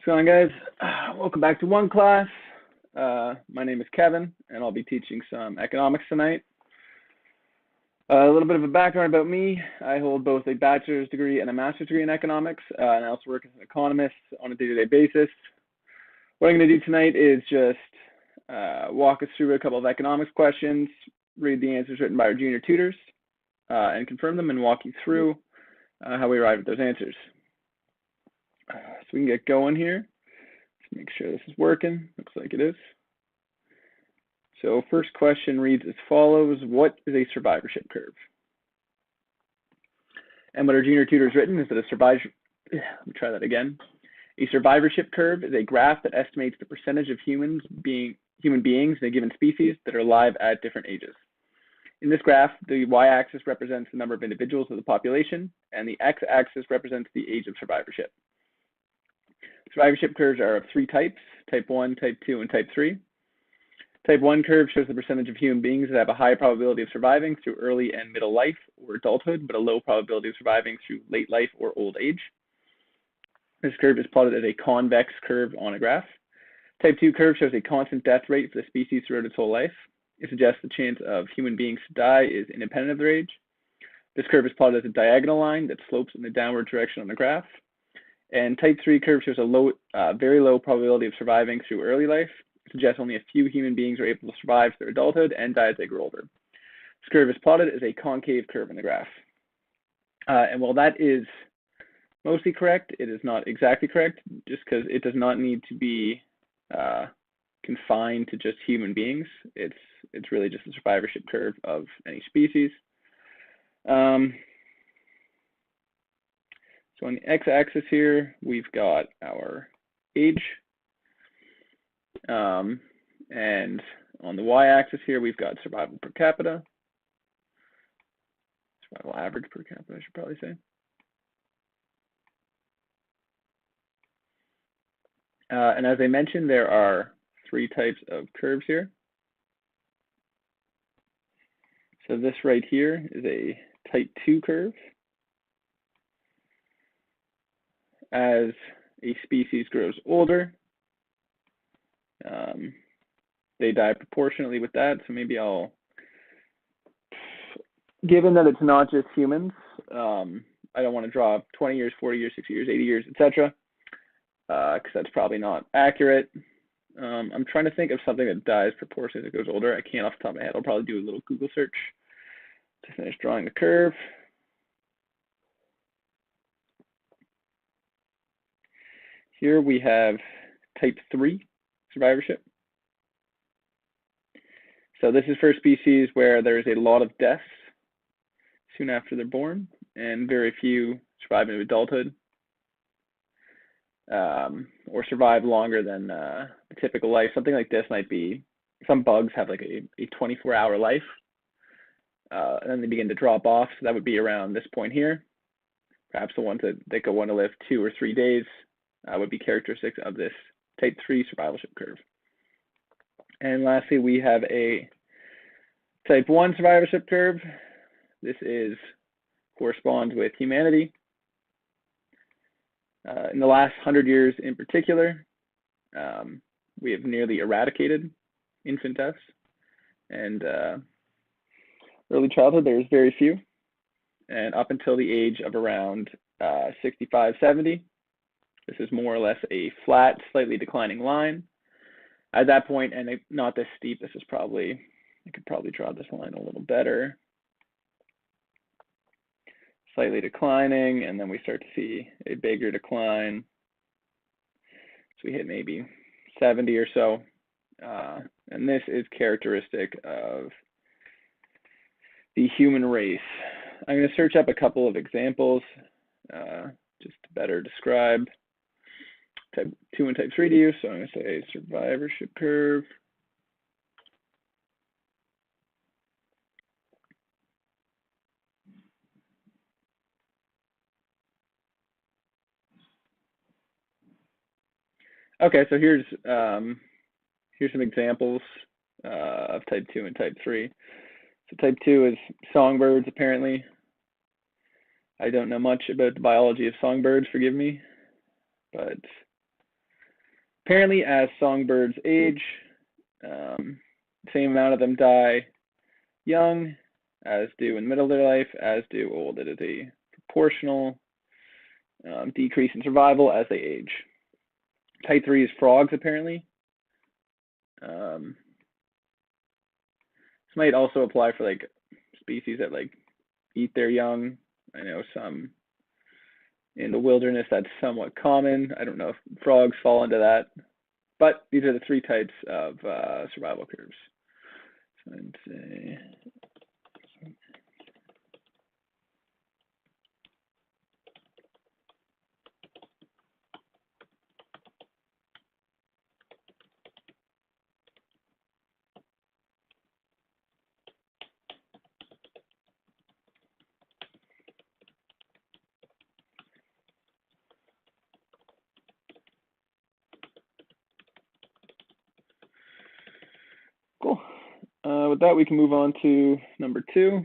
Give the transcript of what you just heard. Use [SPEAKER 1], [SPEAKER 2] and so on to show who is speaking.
[SPEAKER 1] What's going on, guys? Welcome back to OneClass. My name is Kevin, and I'll be teaching some economics tonight. A little bit of a background about me. I hold both a bachelor's degree and a master's degree in economics, and I also work as an economist on a day-to-day basis. What I'm going to do tonight is just walk us through a couple of economics questions, read the answers written by our junior tutors, and confirm them and walk you through how we arrive at those answers. So we can get going here. Let's make sure this is working. Looks like it is. So first question reads as follows: what is a survivorship curve? And what our junior tutor has written is that a survivorship curve is a graph that estimates the percentage of human beings in a given species that are alive at different ages. In this graph, the y-axis represents the number of individuals of the population, and the x-axis represents the age of survivorship. Survivorship curves are of three types: type 1, type 2, and type 3. Type 1 curve shows the percentage of human beings that have a high probability of surviving through early and middle life or adulthood, but a low probability of surviving through late life or old age. This curve is plotted as a convex curve on a graph. Type 2 curve shows a constant death rate for the species throughout its whole life. It suggests the chance of human beings to die is independent of their age. This curve is plotted as a diagonal line that slopes in the downward direction on the graph. And type 3 curve shows a very low probability of surviving through early life. It suggests only a few human beings are able to survive through adulthood and die as they grow older. This curve is plotted as a concave curve in the graph. And while that is mostly correct, it is not exactly correct, just because it does not need to be confined to just human beings. It's really just a survivorship curve of any species. So on the x-axis here, we've got our age. And on the y-axis here, we've got survival per capita. Survival average per capita, I should probably say. And as I mentioned, there are three types of curves here. So this right here is a type 2 curve. As a species grows older, they die proportionately with that. So maybe given that it's not just humans, I don't want to draw 20 years, 40 years, 60 years, 80 years, etc., because that's probably not accurate. I'm trying to think of something that dies proportionally as it goes older. I can't off the top of my head. I'll probably do a little Google search to finish drawing the curve. Here we have type 3 survivorship. So this is for a species where there is a lot of deaths soon after they're born, and very few survive into adulthood or survive longer than the typical life. Something like this might be, some bugs have like a 24-hour life, and then they begin to drop off. So that would be around this point here. Perhaps the ones that go on to live 2 or 3 days would be characteristics of this type 3 survivorship curve. And lastly, we have a type 1 survivorship curve. This corresponds with humanity. In the last 100 years in particular, we have nearly eradicated infant deaths. And early childhood, there's very few. And up until the age of around 65, 70, this is more or less a flat, slightly declining line. At that point, and not this steep, I could probably draw this line a little better. Slightly declining, and then we start to see a bigger decline. So we hit maybe 70 or so. And this is characteristic of the human race. I'm going to search up a couple of examples just to better describe type 2 and type 3 to you. So I'm going to say survivorship curve. Okay, so here's some examples of type 2 and type 3. So type 2 is songbirds, apparently. I don't know much about the biology of songbirds, forgive me, but Apparently, as songbirds age, same amount of them die young, as do in the middle of their life, as do old. It is a proportional decrease in survival as they age. Type 3 is frogs, apparently. This might also apply for like species that like eat their young. I know some in the wilderness that's somewhat common. I don't know if frogs fall into that, but these are the 3 types of survival curves. So I'd say cool. With that, we can move on to number 2.